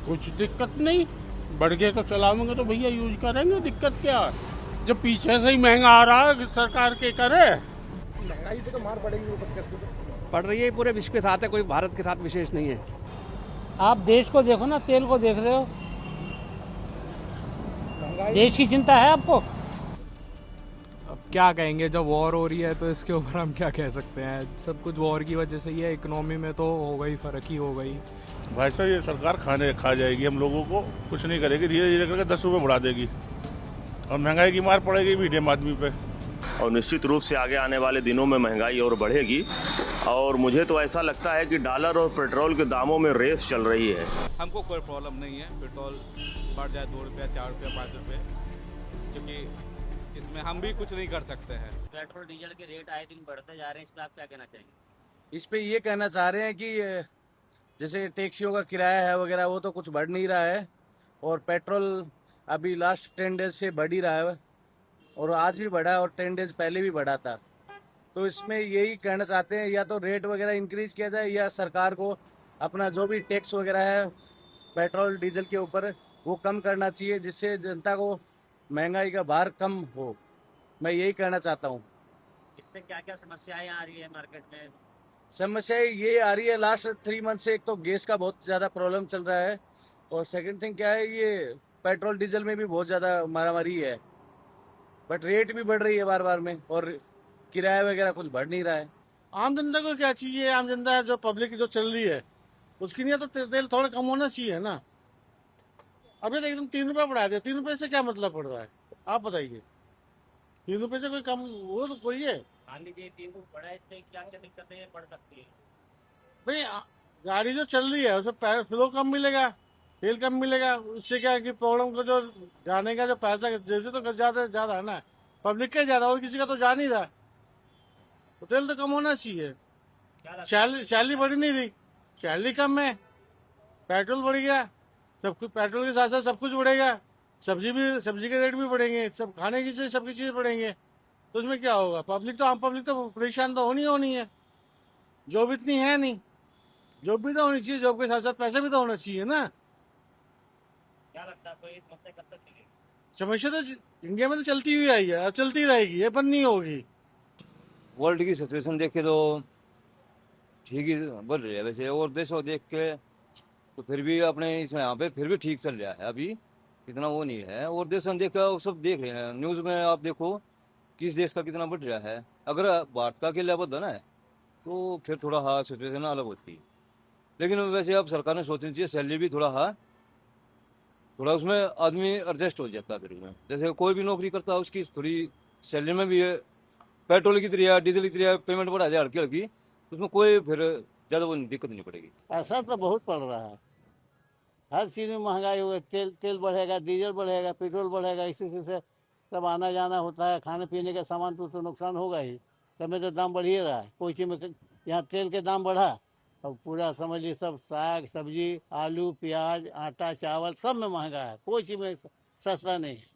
कुछ दिक्कत नहीं, बढ़ गए तो चलावेंगे तो भैया यूज करेंगे, दिक्कत क्या है? जब पीछे से ही महंगा आ रहा है सरकार के करे। महंगाई पे तो मार पड़ेगी ऊपर करके तो। पड़ रही है, पूरे विश्व के साथ है, कोई भारत के साथ विशेष नहीं है। आप देश को देखो ना, तेल को देख रहे हो, महंगाई देश की चिंता है आपको? अब क्या कहेंगे, जब वॉर हो रही है तो इसके ऊपर हम क्या कह सकते हैं। सब कुछ वॉर की वजह से ही है, इकोनॉमी में तो हो गई, फर्क ही हो गई। भाई साहब ये सरकार खाने खा जाएगी, हम लोगों को कुछ नहीं करेगी, धीरे धीरे करके 10 रुपये बढ़ा देगी और महंगाई की मार पड़ेगी मीडियम आदमी पे। और निश्चित रूप से आगे आने वाले दिनों में महंगाई और बढ़ेगी और मुझे तो ऐसा लगता है कि डॉलर और पेट्रोल के दामों में रेस चल रही है। हमको कोई प्रॉब्लम नहीं है, पेट्रोल बढ़ जाए 2 रुपया 4 रुपया 5 रुपये, क्योंकि इसमें हम भी कुछ नहीं कर सकते हैं। पेट्रोल डीजल के रेट आए दिन बढ़ते जा रहे हैं, इस पर आप क्या कहना चाहेंगे? इस पे ये कहना चाह रहे हैं कि जैसे टैक्सियों का किराया है वगैरह, वो तो कुछ बढ़ नहीं रहा है, और पेट्रोल अभी लास्ट 10 डेज से बढ़ ही रहा है, और आज भी बढ़ा है और 10 डेज पहले भी बढ़ा था। तो इसमें यही कहना चाहते हैं, या तो रेट वगैरह इंक्रीज किया जाए, या सरकार को अपना जो भी टैक्स वगैरह है पेट्रोल डीजल के ऊपर वो कम करना चाहिए, जिससे जनता को महंगाई का भार कम हो। मैं यही कहना चाहता हूँ। इससे क्या क्या समस्याएं आ रही है मार्केट में? समस्या ये आ रही है लास्ट 3 मंथ से, एक तो गैस का बहुत ज़्यादा प्रॉब्लम चल रहा है, और सेकंड थिंग क्या है, ये पेट्रोल डीजल में भी बहुत ज़्यादा मारामारी है, बट रेट भी बढ़ रही है बार बार में, और किराया वगैरह कुछ बढ़ नहीं रहा है। आम जनता को क्या चाहिए? आम जनता जो पब्लिक जो चल रही है उसके लिए तो तेल थोड़ा कम होना चाहिए ना। अभी तो एकदम 3 रुपये बढ़ा दिया, 3 रुपये से क्या मतलब पड़ रहा है आप बताइए? 3 रुपये से कोई कम वो तो कोई है? मान लीजिए 3 रुपये बढ़ा है, इससे क्या क्या दिक्कतें पड़ सकती है? भाई गाड़ी जो चल रही है उसमें फ्लो कम मिलेगा, तेल कम मिलेगा, उससे क्या है कि प्रॉब्लम को जो जाने का जो पैसा जैसे तो ज्यादा है ना, पब्लिक का ज्यादा, और किसी का तो जा नहीं रहा, तो तेल तो कम होना चाहिए। सैलरी बढ़ी नहीं रही, सैलरी कम है, पेट्रोल बढ़ गया, सब कुछ पेट्रोल के साथ साथ सब कुछ बढ़ेगा, सब्जी के रेट भी बढ़ेंगे, सब खाने की चीज सबकी चीज बढ़ेंगे, तो उसमें क्या होगा? आम पब्लिक तो परेशान तो होनी है। जॉब इतनी है नहीं, जॉब भी तो होनी चाहिए, जॉब के साथ साथ पैसा भी तो होना चाहिए ना। क्या लगता है आपको ये समस्या कब तक चलेगी? समस्या तो इंडिया में तो चलती हुई आई है और चलती रहेगी, ये बंद नहीं होगी। वर्ल्ड की सिचुएशन देख के तो ठीक ही बढ़ रही है वैसे, और देशों देख के तो फिर भी अपने इसमें यहाँ पे फिर भी ठीक चल रहा है, अभी इतना वो नहीं है। और देशों देख के वो सब देख रहे हैं न्यूज़ में, आप देखो किस देश का कितना बढ़ रहा है। अगर भारत का अकेला बदला है तो फिर थोड़ा हाँ सिचुएशन अलग होती है, लेकिन वैसे अब सरकार ने सोचनी चाहिए, सैलरी भी थोड़ा हाँ थोड़ा उसमें आदमी एडजस्ट हो जाता है। फिर उसमें जैसे कोई भी नौकरी करता है उसकी थोड़ी सैलरी में भी पेट्रोल की तरह डीजल की तरह पेमेंट बढ़ा जाए हल्की हल्की, उसमें कोई फिर ज़्यादा वो दिक्कत नहीं पड़ेगी। असर तो बहुत पड़ रहा है, हर चीज़ में महंगाई हो गई, तेल बढ़ेगा, डीजल बढ़ेगा, पेट्रोल बढ़ेगा, इसी से सब आना जाना होता है, खाने पीने का सामान तो नुकसान होगा ही, सब में तो दाम बढ़ ही रहा है। कोई चीज़ में यहाँ तेल के दाम बढ़ा और पूरा समझ लीजिए सब साग सब्जी आलू प्याज आटा चावल सब में महंगा है, कोई चीज़ में सस्ता नहीं है।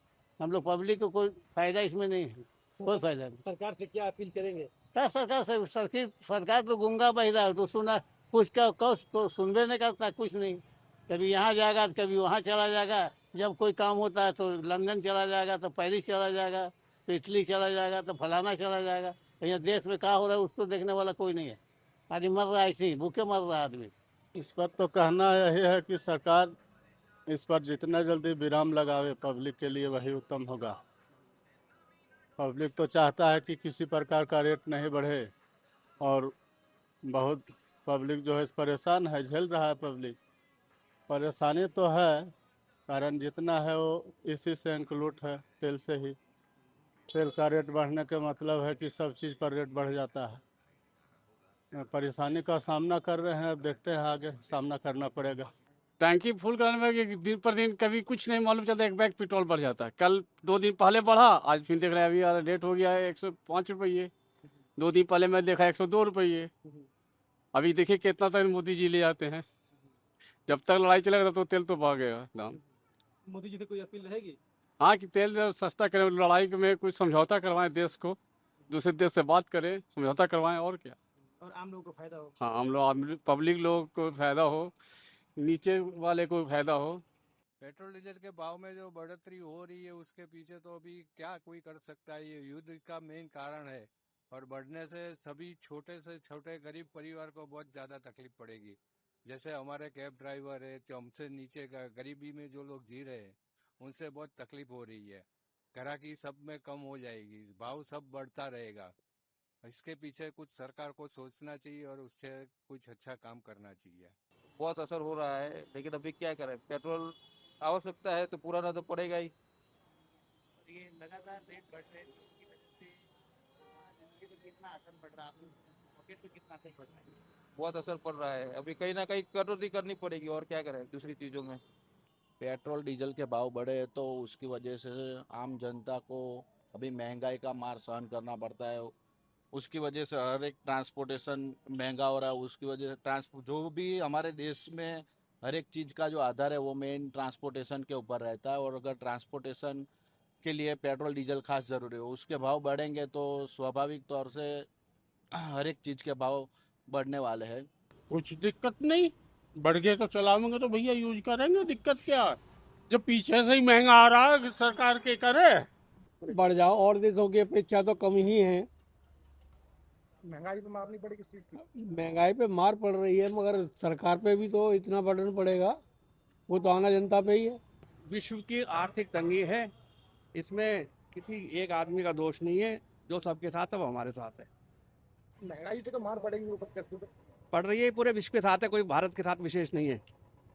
हम लोग पब्लिक को कोई फायदा इसमें नहीं है, कोई फायदा नहीं। सरकार से क्या अपील करेंगे? क्या सरकार तो गूंगा बहिरा है, तो सुना कुछ का तो सुनबे नहीं करता, कुछ नहीं। कभी यहाँ जाएगा तो कभी वहाँ चला जाएगा, जब कोई काम होता है तो लंदन चला जाएगा, तो पेरिस चला जाएगा, तो इटली चला जाएगा, तो फलाना चला जाएगा। यहाँ देश में क्या हो रहा है उसको देखने वाला कोई नहीं है, आदमी मर रहा है, ऐसे ही भूखे मर रहा है आदमी। इस पर तो कहना यही है कि सरकार इस पर जितना जल्दी विराम लगावे पब्लिक के लिए वही उत्तम होगा। पब्लिक तो चाहता है कि किसी प्रकार का रेट नहीं बढ़े, और बहुत पब्लिक जो है परेशान है, झेल रहा है पब्लिक। परेशानी तो है, कारण जितना है वो इसी से इंक्लूड है, तेल से ही। तेल का रेट बढ़ने का मतलब है कि सब चीज़ पर रेट बढ़ जाता है। परेशानी का सामना कर रहे हैं, अब देखते हैं आगे सामना करना पड़ेगा। टैंकी फुल कराने में दिन पर दिन कभी कुछ नहीं मालूम चलता, एक बैग पेट्रोल बढ़ जाता है। कल 2 दिन पहले बढ़ा, आज फिर देख रहे हैं अभी यार रेट हो गया है 105 रुपये। 2 दिन पहले मैं देखा 102 रुपये। अभी देखिए कितना तक मोदी जी ले जाते हैं, जब तक लड़ाई चलेगा तब तो तेल तो भागेगा दाम। मोदी जी से कोई अपील रहेगी? हाँ कि तेल सस्ता करें, लड़ाई में कुछ समझौता करवाएं, देश को दूसरे देश से बात करें, समझौता करवाएं, और क्या। और आम लोगों को फायदा हो। हाँ, हम लोग पब्लिक लोग को फायदा हो, नीचे वाले को फायदा हो। पेट्रोल डीजल के भाव में जो बढ़ोतरी हो रही है उसके पीछे तो अभी क्या कोई कर सकता है, ये युद्ध का मेन कारण है। और बढ़ने से सभी छोटे से छोटे गरीब परिवार को बहुत ज्यादा तकलीफ पड़ेगी। जैसे हमारे कैब ड्राइवर है, जो हमसे नीचे गरीबी में जो लोग जी रहे हैं, उनसे बहुत तकलीफ हो रही है। ग्राहकी सब में कम हो जाएगी, भाव सब बढ़ता रहेगा। इसके पीछे कुछ सरकार को सोचना चाहिए और उससे कुछ अच्छा काम करना चाहिए। बहुत असर हो रहा है, लेकिन अभी क्या करें, पेट्रोल आवश्यकता है तो पुराना तो पड़ेगा ही। ये लगातार रेट बढ़ रहे हैं, तो उसकी वजह से जिंदगी पे कितना असर पड़ रहा है, आपके पॉकेट पे कितना असर पड़ रहा है? बहुत असर पड़ रहा है, अभी कहीं ना कहीं कटौती करनी पड़ेगी, और क्या करें दूसरी चीजों में। पेट्रोल डीजल के भाव बढ़े तो उसकी वजह से आम जनता को अभी महंगाई का मार सहन करना पड़ता है। उसकी वजह से हर एक ट्रांसपोर्टेशन महंगा हो रहा है। उसकी वजह से जो भी हमारे देश में हर एक चीज़ का जो आधार है वो मेन ट्रांसपोर्टेशन के ऊपर रहता है। और अगर ट्रांसपोर्टेशन के लिए पेट्रोल डीजल खास ज़रूरी हो, उसके भाव बढ़ेंगे तो स्वाभाविक तौर से हर एक चीज़ के भाव बढ़ने वाले हैं। कुछ दिक्कत नहीं, बढ़ गए तो चलावेंगे तो भैया यूज करेंगे, दिक्कत क्या है? जब पीछे से ही महंगा आ रहा है सरकार के करे। बढ़ जाओ, और देशों की अपेक्षा तो कम ही है। महंगाई पे मारनी पड़ेगी इस चीज की। महंगाई पे मार पड़ रही है, मगर सरकार पे भी तो इतना बर्डन पड़ेगा, वो तो आना जनता पे ही है। विश्व की आर्थिक तंगी है, इसमें किसी एक आदमी का दोष नहीं है। जो सबके साथ है वो हमारे साथ है। महंगाई पे तो मार पड़ेगी ऊपर करके तो। पड़ रही है, पूरे विश्व के साथ है, कोई भारत के साथ विशेष नहीं है।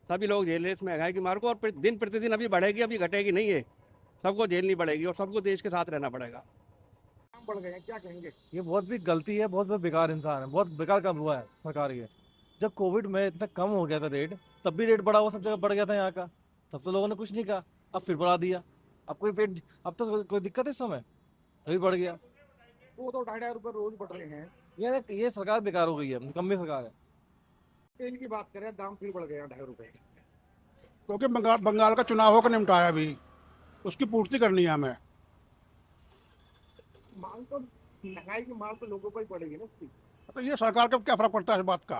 सभी लोग झेल रहे हैं इस महंगाई की मार को, और दिन प्रतिदिन अभी बढ़ेगी, अभी घटेगी नहीं है। सबको झेलनी पड़ेगी और सबको देश के साथ रहना पड़ेगा। दाम बढ़ गए हैं, क्या कहेंगे? ये बहुत भी गलती है, बहुत बेकार इंसान है, बहुत बेकार काम हुआ है सरकार ये। जब कोविड में इतना कम हो गया था रेट, तब भी रेट बढ़ा हुआ सब जगह बढ़ गया था यहाँ का, तब तो लोगों ने कुछ नहीं कहा। अब फिर बढ़ा दिया, अब तो कोई दिक्कत है इस समय, तभी बढ़ गया। वो तो 2.5 रुपए रोज बढ़ रहे हैं। ये सरकार बेकार हो गई है, निकम्मी सरकार है। तेल की बात करें, दाम फिर बढ़ गए हैं 2.5 रुपए। क्योंकि बंगाल का चुनाव होकर निपटाया अभी, उसकी पूर्ति करनी है हमें। मांग तो महंगाई की मार तो लोगों पर ही पड़ेगी ना उसकी। तो ये सरकार का क्या फर्क पड़ता है इस बात का?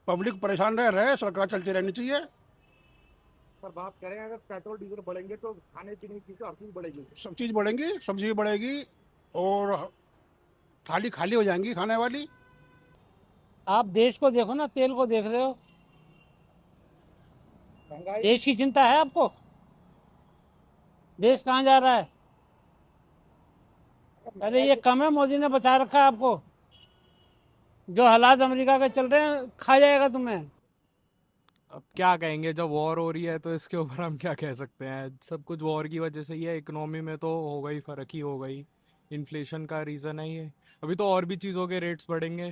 पब्लिक परेशान रहे, सरकार चलती रहनी चाहिए। पर बात करें, अगर पेट्रोल डीजल बढ़ेंगे तो खाने पीने की चीजें हर चीज बढ़ेगी। सब चीज़ बढ़ेंगी, सब्जी भी बढ़ेगी और थाली खाली हो जाएंगी खाने वाली। आप देश को देखो ना, तेल को देख रहे हो, महंगाई देश की चिंता है आपको? देश कहाँ जा रहा है? अरे ये कम है, मोदी ने बचा रखा है आपको। जो हालात अमेरिका के चल रहे हैं, खा जाएगा तुम्हें। अब क्या कहेंगे, जब वॉर हो रही है तो इसके ऊपर हम क्या कह सकते हैं। सब कुछ वॉर की वजह से ही है, इकोनॉमी में तो होगा ही, फ़र्क ही होगा ही। इन्फ्लेशन का रीज़न है ये। अभी तो और भी चीज़ों के रेट्स बढ़ेंगे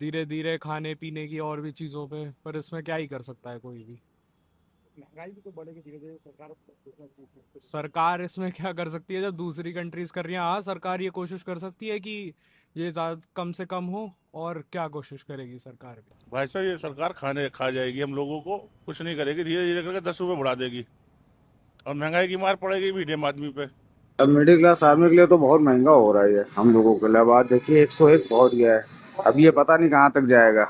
धीरे धीरे, खाने पीने की और भी चीज़ों पे, पर इसमें क्या ही कर सकता है कोई भी। महंगाई भी तो बढ़ेगी धीरे धीरे, सरकार को सोचना चाहिए। सरकार इसमें क्या कर सकती है, जब दूसरी कंट्रीज कर रही हैं। हाँ, सरकार ये कोशिश कर सकती है कि ये ज़्यादा कम से कम हो, और क्या कोशिश करेगी सरकार भी? भाई साहब ये सरकार खाने खा जाएगी, हम लोगों को कुछ नहीं करेगी, धीरे धीरे करके 10 रुपये बढ़ा देगी और महंगाई की मार पड़ेगी मीडियम आदमी पे। अब मिडिल क्लास आदमी के लिए तो बहुत महंगा हो रहा है हम लोगों के लिए। अब आज देखिए 101 पहुंच गया है, अब ये पता नहीं कहाँ तक जाएगा,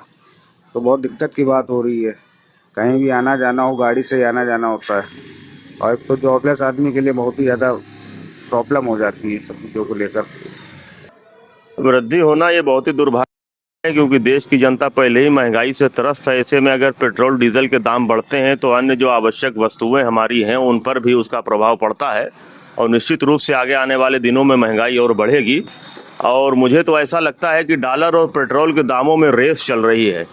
तो बहुत दिक्कत की बात हो रही है। कहीं भी आना जाना हो, गाड़ी से आना जाना होता है, और तो जॉबलेस आदमी के लिए बहुत ही ज़्यादा प्रॉब्लम हो जाती है सब चीज़ों को लेकर। वृद्धि होना ये बहुत ही दुर्भाग्य है, क्योंकि देश की जनता पहले ही महंगाई से त्रस्त है। ऐसे में अगर पेट्रोल डीजल के दाम बढ़ते हैं तो अन्य जो आवश्यक वस्तुएं हमारी हैं उन पर भी उसका प्रभाव पड़ता है, और निश्चित रूप से आगे आने वाले दिनों में महंगाई और बढ़ेगी। और मुझे तो ऐसा लगता है कि डॉलर और पेट्रोल के दामों में रेस चल रही है।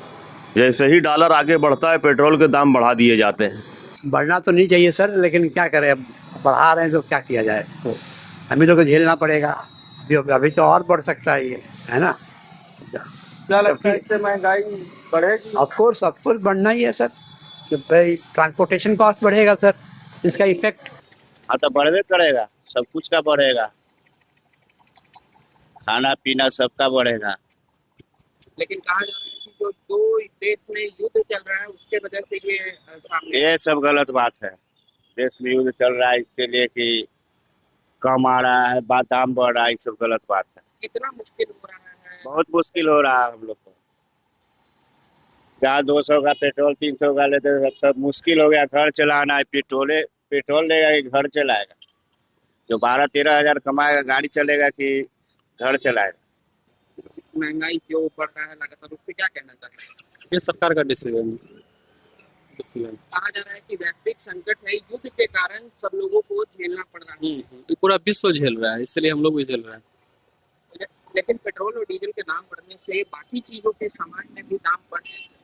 जैसे ही डॉलर आगे बढ़ता है, पेट्रोल के दाम बढ़ा दिए जाते हैं। बढ़ना तो नहीं चाहिए सर, लेकिन क्या करें, अब बढ़ा रहे हैं तो क्या किया जाए, तो हमें लोग को झेलना पड़ेगा। अभी तो और बढ़ सकता है ये, है ना? क्या लगता है इससे महंगाई बढ़ेगी? ऑफ कोर्स बढ़ना ही है सर, जब भाई ट्रांसपोर्टेशन कॉस्ट बढ़ेगा सर, इसका इफेक्ट। हाँ तो बढ़वे करेगा, सब कुछ का बढ़ेगा, खाना पीना सबका बढ़ेगा। लेकिन कहा जा रहा है कि जो दो देश में युद्ध चल रहा है उसके वजह से ये सामने। ये सब गलत बात है। देश में युद्ध चल रहा है इसके लिए कि कम आ रहा है, दाम बढ़ रहा है, ये सब गलत बात है। कितना मुश्किल हो रहा है। बहुत मुश्किल हो रहा है हम लोग को। जहाँ 200 का पेट्रोल 300 का लेते थे, तब मुश्किल हो गया घर चलाना है। पेट्रोल लेगा कि घर चलाएगा? जो 12-13 हजार कमाएगा गाड़ी चलेगा कि घर चलाएगा? महंगाई क्यों बढ़ रहा है लगातार, उस पर क्या कहना चाहते हैं? ये सरकार का डिसीजन डिसीजन कहा जा रहा है कि वैश्विक संकट है, युद्ध के कारण सब लोगों को झेलना पड़ रहा है। ये पूरा विश्व झेल रहा है, इसलिए हम लोग भी झेल रहे हैं। लेकिन पेट्रोल और डीजल के दाम बढ़ने से बाकी चीजों के सामान में भी दाम बढ़ सकते हैं।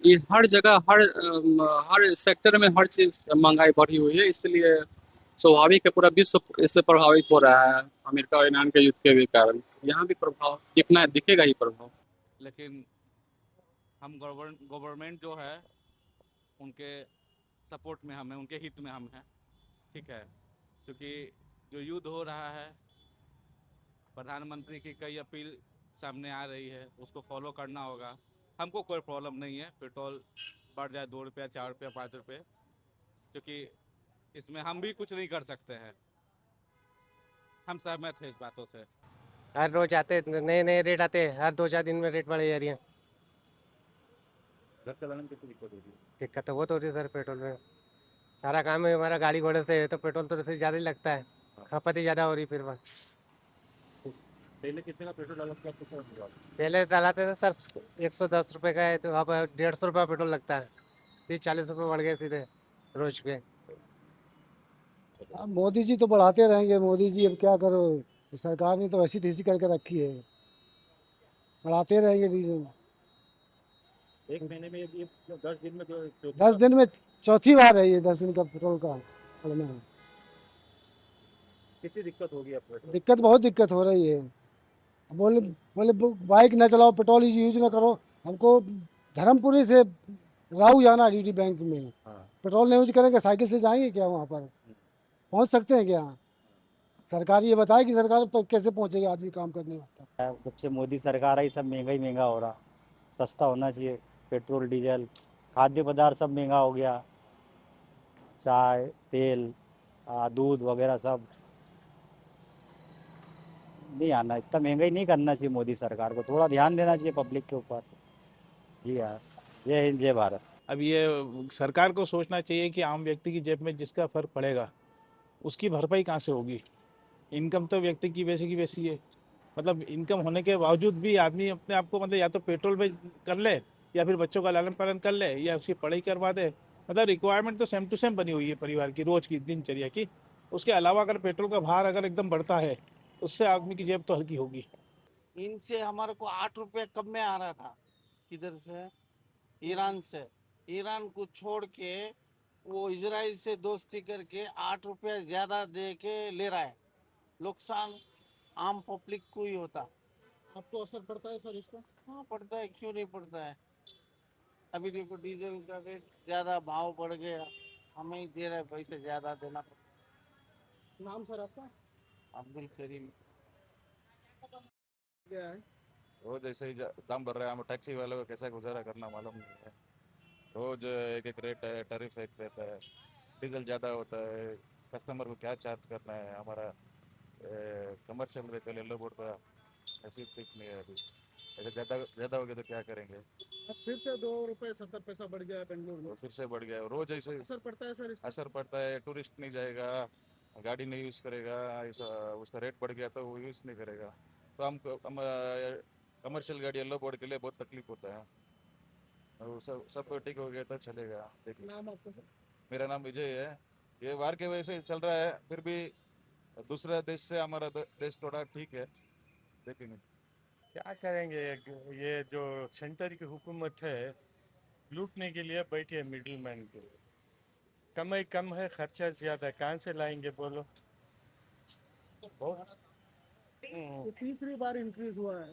ये हर जगह हर सेक्टर में हर चीज महंगाई बढ़ी हुई है, इसलिए स्वाभाविक है पूरा विश्व इससे प्रभावित हो रहा है। अमेरिका और ईरान के युद्ध के भी कारण यहाँ भी प्रभाव दिखेगा ही प्रभाव। लेकिन हम गवर्नमेंट जो है उनके सपोर्ट में हम हैं, उनके हित में हम हैं, ठीक है। क्योंकि जो युद्ध हो रहा है, प्रधानमंत्री की कई अपील सामने आ रही है, उसको फॉलो करना होगा। हमको कोई प्रॉब्लम नहीं है पेट्रोल बढ़ जाए 2 रुपया 4 रुपया 5 रुपये, क्योंकि इसमें हम भी कुछ नहीं कर सकते हैं। हम सहमत हैं इस बातों से। हर रोज आते नए नए रेट आते हैं, हर 2-4 दिन में रेट बढ़े जा रही है। घर चलाने में कितनी दिक्कत होगी? दिक्कत तो बहुत हो रही है सर पेट्रोल में। सारा काम है हमारा गाड़ी घोड़े से है, तो पेट्रोल तो फिर ज़्यादा ही लगता है, खपत ही ज़्यादा हो रही फिर वह। पहले कितने का पेट्रोल डाला था, कितना होगा? पहले डालाते थे सर 110 रुपये का है, तो अब 150 रुपये पेट्रोल लगता है। 30-40 रुपये बढ़ गए सीधे रोज पे। अब मोदी जी तो बढ़ाते रहेंगे, मोदी जी अब क्या करो, सरकार ने तो ऐसी तैसी करके रखी है, बढ़ाते रहेंगे डीजल। एक महीने में ये 10 दिन में जो 10 दिन में चौथी बार है ये 10 दिन का पेट्रोल का बढ़ना। कितनी दिक्कत होगी आपको? दिक्कत बहुत दिक्कत हो रही है। बोले बोले बाइक न चलाओ, पेट्रोल यूज ना करो। हमको धर्मपुरी से राऊ जाना ड्यूटी बैंक में, पेट्रोल नहीं यूज करेंगे साइकिल से जाएंगे क्या? वहाँ पर पहुँच सकते हैं क्या? सरकार ये बताए कि सरकार पर कैसे पहुँचेगा आदमी काम करने वाला। जब से मोदी सरकार आई सब महंगा ही महंगा हो रहा। सस्ता होना चाहिए पेट्रोल डीजल, खाद्य पदार्थ सब महंगा हो गया, चाय तेल दूध वगैरह सब। नहीं आना, इतना महंगाई नहीं करना चाहिए मोदी सरकार को, थोड़ा ध्यान देना चाहिए पब्लिक के ऊपर। जी हाँ, जय हिंद जय भारत। अब ये सरकार को सोचना चाहिए कि आम व्यक्ति की जेब में जिसका फर्क पड़ेगा उसकी भरपाई कहाँ से होगी। इनकम तो व्यक्ति की वैसी है, मतलब इनकम होने के बावजूद भी आदमी अपने आप को मतलब या तो पेट्रोल पे कर ले या फिर बच्चों का लालन पालन कर ले या उसकी पढ़ाई करवा दे। मतलब रिक्वायरमेंट तो सेम टू सेम बनी हुई है परिवार की रोज की दिनचर्या की। उसके अलावा अगर पेट्रोल का भार अगर एकदम बढ़ता है उससे आदमी की जेब तो हल्की होगी। इनसे हमारे को 8 रुपये कम में आ रहा था, किधर से? ईरान से। ईरान को छोड़ के वो इजराइल से दोस्ती करके 8 रुपये ज़्यादा दे के ले रहा है। नुकसान आम पब्लिक को ही होता। आपको असर पड़ता है सर इसका? हाँ पड़ता है, क्यों नहीं पड़ता है। अभी देखो डीजल का रेट ज़्यादा भाव बढ़ गया, हमें ही दे रहे पैसे ज़्यादा देना पड़ता। नाम सर आपका? अब्दुल करीम। क्या है? रोज ऐसे ही दाम बढ़ रहा है, हम टैक्सी वालों को कैसा गुजारा करना मालूम नहीं है। रोज एक रेट है, टैरिफ एक रहता है, डीजल ज़्यादा होता है, कस्टमर को क्या चार्ज करना है। हमारा कमर्शियल व्हीकल येलो बोर्ड पर ऐसी ठीक नहीं है अभी। ऐसे ज़्यादा हो गया तो क्या करेंगे? फिर से 2 रुपये 70 पैसा बढ़ गया है बेंगलुरु में। फिर से बढ़ गया है, रोज ऐसे असर पड़ता है सर इसका? असर पड़ता है। टूरिस्ट नहीं जाएगा, गाड़ी नहीं यूज़ करेगा, उसका रेट बढ़ गया तो वो यूज़ नहीं करेगा। तो हम कमर्शियल गाड़ी येलो बोर्ड के लिए बहुत तकलीफ होता है। और सब ठीक हो गया तो चलेगा। देखिए नाम आपका? मेरा नाम विजय है। ये वार के वजह से चल रहा है, फिर भी दूसरा देश से हमारा देश थोड़ा ठीक है। देखेंगे क्या करेंगे। ये जो सेंटर की हुकूमत है लूटने के लिए बैठी है मिडिल मैन को। कमाई कम है, खर्चा ज़्यादा, कहाँ से लाएंगे बोलो? बहुत ये तीसरी बार इंक्रीज हुआ है।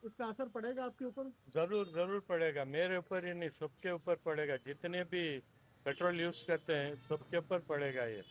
इसका असर पड़ेगा आपके ऊपर? ज़रूर पड़ेगा। मेरे ऊपर ही नहीं, सबके ऊपर पड़ेगा। जितने भी पेट्रोल यूज़ करते हैं सबके ऊपर पड़ेगा ये।